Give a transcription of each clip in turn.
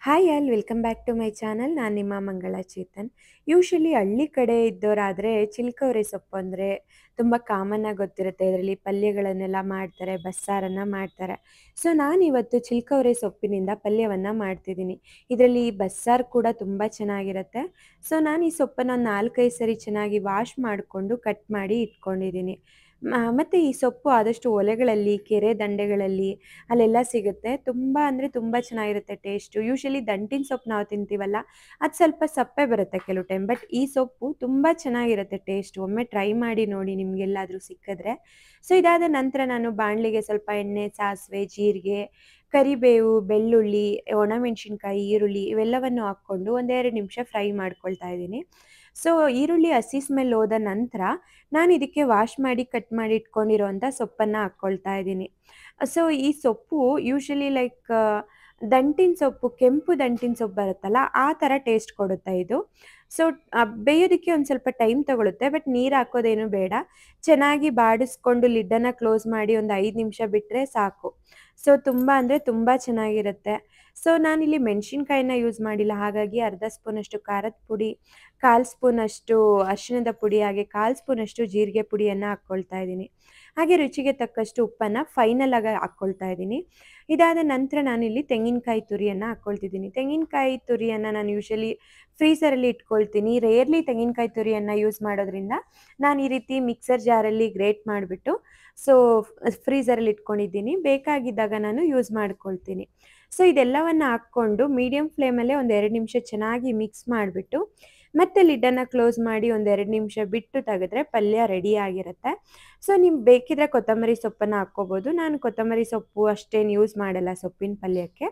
Hi all welcome back to my channel. ನಾನು ನಿಮ್ಮ ಮಂಗಳ ಚೇತನ್. ಯೂಶಲಿ ಹಳ್ಳಿ ಕಡೆ ಇದ್ದವರಾದರೆ ಚಿಲ್ಕವರೆ ಸೊಪ್ಪು ಅಂದರೆ ತುಂಬ ಕಾಮನ್ನಾಗಿ ಗೊತ್ತಿರುತ್ತೆ. ಇದರಲ್ಲಿ ಪಲ್ಯಗಳನ್ನೆಲ್ಲ ಮಾಡ್ತಾರೆ, ಬಸ್ಸಾರನ್ನು ಮಾಡ್ತಾರೆ. ಸೊ ನಾನಿವತ್ತು ಚಿಲ್ಕವರೆ ಸೊಪ್ಪಿನಿಂದ ಪಲ್ಯವನ್ನು ಮಾಡ್ತಿದ್ದೀನಿ. ಇದರಲ್ಲಿ ಬಸ್ಸಾರು ಕೂಡ ತುಂಬ ಚೆನ್ನಾಗಿರುತ್ತೆ. ಸೊ ನಾನು ಈ ಸೊಪ್ಪನ್ನು 4-5 ಸರಿ ಚೆನ್ನಾಗಿ ವಾಶ್ ಮಾಡಿಕೊಂಡು ಕಟ್ ಮಾಡಿ ಇಟ್ಕೊಂಡಿದ್ದೀನಿ. ಮತ್ತು ಈ ಸೊಪ್ಪು ಆದಷ್ಟು ಹೊಲಗಳಲ್ಲಿ, ಕೆರೆ ದಂಡೆಗಳಲ್ಲಿ ಅಲ್ಲೆಲ್ಲ ಸಿಗುತ್ತೆ. ತುಂಬ ಅಂದರೆ ತುಂಬ ಚೆನ್ನಾಗಿರುತ್ತೆ ಟೇಸ್ಟು. ಯೂಶಲಿ ದಂಟಿನ ಸೊಪ್ಪು ನಾವು ತಿಂತೀವಲ್ಲ, ಅದು ಸ್ವಲ್ಪ ಸಪ್ಪೆ ಬರುತ್ತೆ ಕೆಲವು ಟೈಮ್. ಬಟ್ ಈ ಸೊಪ್ಪು ತುಂಬ ಚೆನ್ನಾಗಿರುತ್ತೆ ಟೇಸ್ಟು. ಒಮ್ಮೆ ಟ್ರೈ ಮಾಡಿ ನೋಡಿ ನಿಮಗೆಲ್ಲಾದರೂ ಸಿಕ್ಕಿದ್ರೆ. ಸೊ ಇದಾದ ನಂತರ ನಾನು ಬಾಣಲಿಗೆ ಸ್ವಲ್ಪ ಎಣ್ಣೆ, ಸಾಸಿವೆ, ಜೀರಿಗೆ, ಕರಿಬೇವು, ಬೆಳ್ಳುಳ್ಳಿ, ಒಣಮೆಣಸಿನ್ಕಾಯಿ, ಈರುಳ್ಳಿ ಇವೆಲ್ಲವನ್ನು ಹಾಕ್ಕೊಂಡು ಒಂದೆರಡು ನಿಮಿಷ ಫ್ರೈ ಮಾಡ್ಕೊಳ್ತಾ ಇದ್ದೀನಿ. ಸೊ ಈರುಳ್ಳಿ ಹಸಿ ಸ್ಮೆಲ್ ಹೋದ ನಂತರ ನಾನು ಇದಕ್ಕೆ ವಾಶ್ ಮಾಡಿ ಕಟ್ ಮಾಡಿ ಇಟ್ಕೊಂಡಿರೋಂಥ ಸೊಪ್ಪನ್ನು ಹಾಕ್ಕೊಳ್ತಾ ಇದ್ದೀನಿ. ಸೊ ಈ ಸೊಪ್ಪು ಯೂಶಲಿ ಲೈಕ್ ದಂಟಿನ ಸೊಪ್ಪು, ಕೆಂಪು ದಂಟಿನ ಸೊಪ್ಪು ಬರುತ್ತಲ್ಲ, ಆ ಥರ ಟೇಸ್ಟ್ ಕೊಡುತ್ತೆ ಇದು. ಸೊ ಬೇಯೋದಕ್ಕೆ ಒಂದು ಸ್ವಲ್ಪ ಟೈಮ್ ತಗೊಳುತ್ತೆ. ಬಟ್ ನೀರು ಹಾಕೋದೇನು ಬೇಡ. ಚೆನ್ನಾಗಿ ಬಾಡಿಸ್ಕೊಂಡು ಲಿಡ್ಡನ್ನು ಕ್ಲೋಸ್ ಮಾಡಿ ಒಂದು 5 ನಿಮಿಷ ಬಿಟ್ಟರೆ ಸಾಕು. ಸೊ ತುಂಬ ಅಂದರೆ ತುಂಬ ಚೆನ್ನಾಗಿರುತ್ತೆ. ಸೊ ನಾನಿಲ್ಲಿ ಮೆಣಸಿನ್ಕಾಯಿನ ಯೂಸ್ ಮಾಡಿಲ್ಲ, ಹಾಗಾಗಿ ಅರ್ಧ ಸ್ಪೂನಷ್ಟು ಖಾರದ ಪುಡಿ, 1/4 ಸ್ಪೂನಷ್ಟು ಅರಿಶಿಣದ ಪುಡಿ, ಹಾಗೆ 1/4 ಸ್ಪೂನಷ್ಟು ಜೀರಿಗೆ ಪುಡಿಯನ್ನು ಹಾಕ್ಕೊಳ್ತಾ ಇದ್ದೀನಿ. ಹಾಗೆ ರುಚಿಗೆ ತಕ್ಕಷ್ಟು ಉಪ್ಪನ್ನು ಫೈನಲ್ ಆಗಿ ಹಾಕ್ಕೊಳ್ತಾ ಇದ್ದೀನಿ. ಇದಾದ ನಂತರ ನಾನಿಲ್ಲಿ ತೆಂಗಿನಕಾಯಿ ತುರಿಯನ್ನು ಹಾಕ್ಕೊಳ್ತಿದ್ದೀನಿ. ತೆಂಗಿನಕಾಯಿ ತುರಿಯನ್ನು ನಾನು ಯೂಶಲಿ ಫ್ರೀಸರಲ್ಲಿ ಇಟ್ಕೊಳ್ತೀನಿ. ರೇರ್ಲಿ ತೆಂಗಿನಕಾಯಿ ತುರಿಯನ್ನು ಯೂಸ್ ಮಾಡೋದ್ರಿಂದ ನಾನು ಈ ರೀತಿ ಮಿಕ್ಸರ್ ಜಾರಲ್ಲಿ ಗ್ರೇಟ್ ಮಾಡಿಬಿಟ್ಟು ಸೊ ಫ್ರೀಸರಲ್ಲಿ ಇಟ್ಕೊಂಡಿದ್ದೀನಿ. ಬೇಕಾಗಿದ್ದಾಗ ನಾನು ಯೂಸ್ ಮಾಡ್ಕೊಳ್ತೀನಿ. ಸೊ ಇದೆಲ್ಲವನ್ನು ಹಾಕ್ಕೊಂಡು ಮೀಡಿಯಮ್ ಫ್ಲೇಮಲ್ಲೇ ಒಂದು 2 ನಿಮಿಷ ಚೆನ್ನಾಗಿ ಮಿಕ್ಸ್ ಮಾಡಿಬಿಟ್ಟು ಮತ್ತೆ ಲಿಡ್ಡನ್ನು ಕ್ಲೋಸ್ ಮಾಡಿ ಒಂದು 2 ನಿಮಿಷ ಬಿಟ್ಟು ತೆಗೆದ್ರೆ ಪಲ್ಯ ರೆಡಿ ಆಗಿರುತ್ತೆ. ಸೊ ನಿಮ್ಗೆ ಬೇಕಿದ್ರೆ ಕೊತ್ತಂಬರಿ ಸೊಪ್ಪನ್ನು ಹಾಕ್ಕೋಬೋದು. ನಾನು ಕೊತ್ತಂಬರಿ ಸೊಪ್ಪು ಅಷ್ಟೇನು ಯೂಸ್ ಮಾಡಲ್ಲ ಸೊಪ್ಪಿನ ಪಲ್ಯಕ್ಕೆ.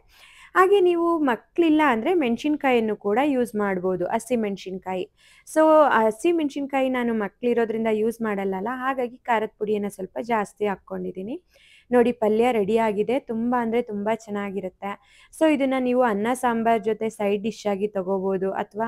ಹಾಗೆ ನೀವು ಮಕ್ಕಳಿಲ್ಲ ಅಂದರೆ ಮೆಣಸಿನ್ಕಾಯನ್ನು ಕೂಡ ಯೂಸ್ ಮಾಡ್ಬೋದು, ಹಸಿಮೆಣಸಿನ್ಕಾಯಿ. ಸೊ ಹಸಿಮೆಣಸಿನ್ಕಾಯಿ ನಾನು ಮಕ್ಕಳಿರೋದ್ರಿಂದ ಯೂಸ್ ಮಾಡಲ್ಲಲ್ಲ, ಹಾಗಾಗಿ ಖಾರದ ಪುಡಿಯನ್ನು ಸ್ವಲ್ಪ ಜಾಸ್ತಿ ಹಾಕ್ಕೊಂಡಿದ್ದೀನಿ. ನೋಡಿ ಪಲ್ಯ ರೆಡಿಯಾಗಿದೆ. ತುಂಬ ಅಂದರೆ ತುಂಬ ಚೆನ್ನಾಗಿರುತ್ತೆ. ಸೊ ಇದನ್ನು ನೀವು ಅನ್ನ ಸಾಂಬಾರು ಜೊತೆ ಸೈಡ್ ಡಿಶ್ ಆಗಿ ತೊಗೋಬೋದು, ಅಥವಾ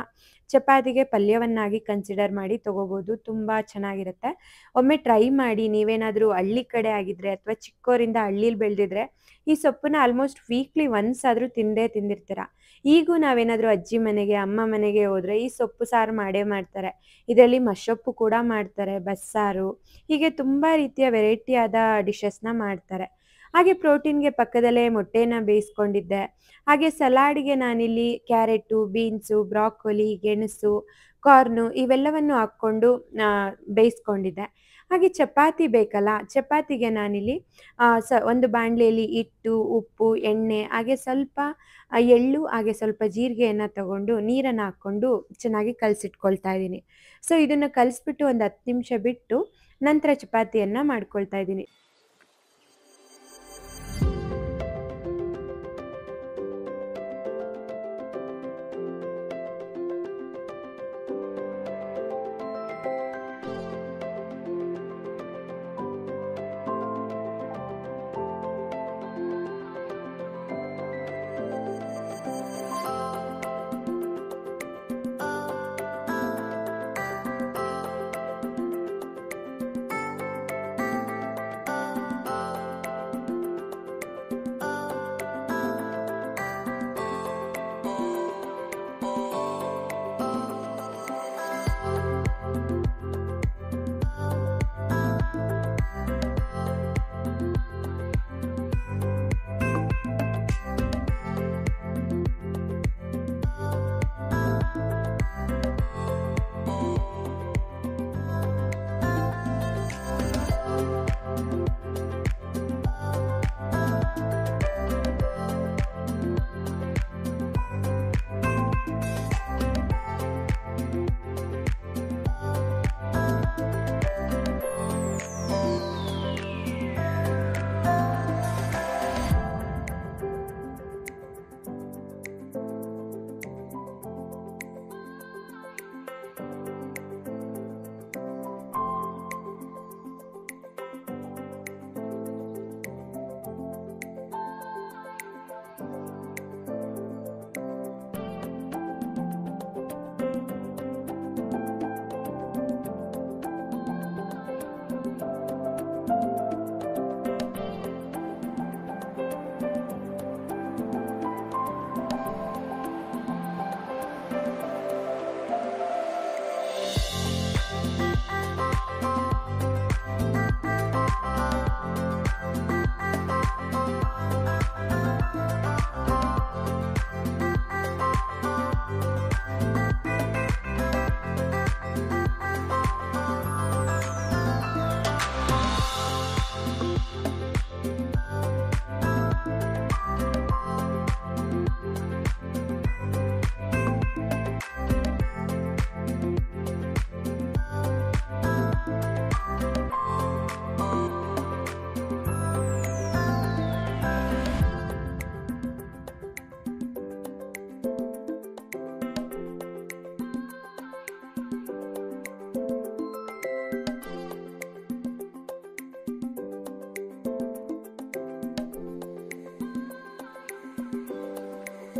ಚಪಾತಿಗೆ ಪಲ್ಯವನ್ನಾಗಿ ಕನ್ಸಿಡರ್ ಮಾಡಿ ತೊಗೋಬೋದು. ತುಂಬ ಚೆನ್ನಾಗಿರುತ್ತೆ. ಒಮ್ಮೆ ಟ್ರೈ ಮಾಡಿ. ನೀವೇನಾದರೂ ಹಳ್ಳಿ ಕಡೆ ಆಗಿದ್ದರೆ ಅಥವಾ ಚಿಕ್ಕವರಿಂದ ಹಳ್ಳೀಲಿ ಬೆಳೆದಿದ್ರೆ ಈ ಸೊಪ್ಪನ್ನ ಆಲ್ಮೋಸ್ಟ್ ವೀಕ್ಲಿ ಒನ್ಸ್ ಆದರೂ ತಿಂದಿರ್ತೀರ. ಈಗೂ ನಾವೇನಾದರೂ ಅಜ್ಜಿ ಮನೆಗೆ, ಅಮ್ಮ ಮನೆಗೆ ಹೋದರೆ ಈ ಸೊಪ್ಪು ಸಾರು ಮಾಡೇ ಮಾಡ್ತಾರೆ. ಇದರಲ್ಲಿ ಮಶೊಪ್ಪು ಕೂಡ ಮಾಡ್ತಾರೆ, ಬಸ್ಸಾರು, ಹೀಗೆ ತುಂಬ ರೀತಿಯ ವೆರೈಟಿಯಾದ ಡಿಶಸ್ನ ಮಾಡ್ತಾರೆ. ಹಾಗೆ ಪ್ರೋಟೀನ್ಗೆ ಪಕ್ಕದಲ್ಲೇ ಮೊಟ್ಟೆನ ಬೇಯಿಸ್ಕೊಂಡಿದ್ದೆ. ಹಾಗೆ ಸಲಾಡಿಗೆ ನಾನಿಲ್ಲಿ ಕ್ಯಾರೆಟು, ಬೀನ್ಸು, ಬ್ರಾಕೊಲಿ, ಗೆಣಸು, ಕಾರ್ನು ಇವೆಲ್ಲವನ್ನು ಹಾಕ್ಕೊಂಡು ಬೇಯಿಸ್ಕೊಂಡಿದ್ದೆ. ಹಾಗೆ ಚಪಾತಿ ಬೇಕಲ್ಲ, ಚಪಾತಿಗೆ ನಾನಿಲ್ಲಿ ಒಂದು ಬಾಣಲೆಯಲ್ಲಿ ಹಿಟ್ಟು, ಉಪ್ಪು, ಎಣ್ಣೆ, ಹಾಗೆ ಸ್ವಲ್ಪ ಎಳ್ಳು, ಹಾಗೆ ಸ್ವಲ್ಪ ಜೀರಿಗೆಯನ್ನು ತಗೊಂಡು ನೀರನ್ನು ಹಾಕ್ಕೊಂಡು ಚೆನ್ನಾಗಿ ಕಲಸಿಟ್ಕೊಳ್ತಾ ಇದ್ದೀನಿ. ಸೊ ಇದನ್ನು ಕಲಿಸ್ಬಿಟ್ಟು ಒಂದು 10 ನಿಮಿಷ ಬಿಟ್ಟು ನಂತರ ಚಪಾತಿಯನ್ನು ಮಾಡ್ಕೊಳ್ತಾ ಇದ್ದೀನಿ.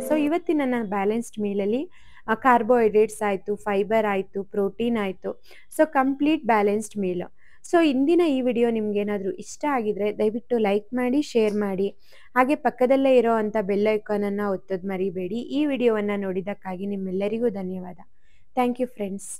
ಸೊ ಇವತ್ತಿನ ನನ್ನ ಬ್ಯಾಲೆನ್ಸ್ಡ್ ಮೀಲಲ್ಲಿ ಕಾರ್ಬೋಹೈಡ್ರೇಟ್ಸ್ ಆಯಿತು, ಫೈಬರ್ ಆಯಿತು, ಪ್ರೋಟೀನ್ ಆಯಿತು. So complete balanced meal. So ಇಂದಿನ ಈ ವಿಡಿಯೋ ನಿಮಗೇನಾದರೂ ಇಷ್ಟ ಆಗಿದ್ರೆ ದಯವಿಟ್ಟು ಲೈಕ್ ಮಾಡಿ, ಶೇರ್ ಮಾಡಿ. ಹಾಗೆ ಪಕ್ಕದಲ್ಲೇ ಇರೋ ಅಂಥ ಬೆಲ್ ಐಕಾನನ್ನು ಒತ್ತೋದು ಮರಿಬೇಡಿ. ಈ ವಿಡಿಯೋವನ್ನು ನೋಡಿದ್ದಕ್ಕಾಗಿ ನಿಮ್ಮೆಲ್ಲರಿಗೂ ಧನ್ಯವಾದ. Thank you friends.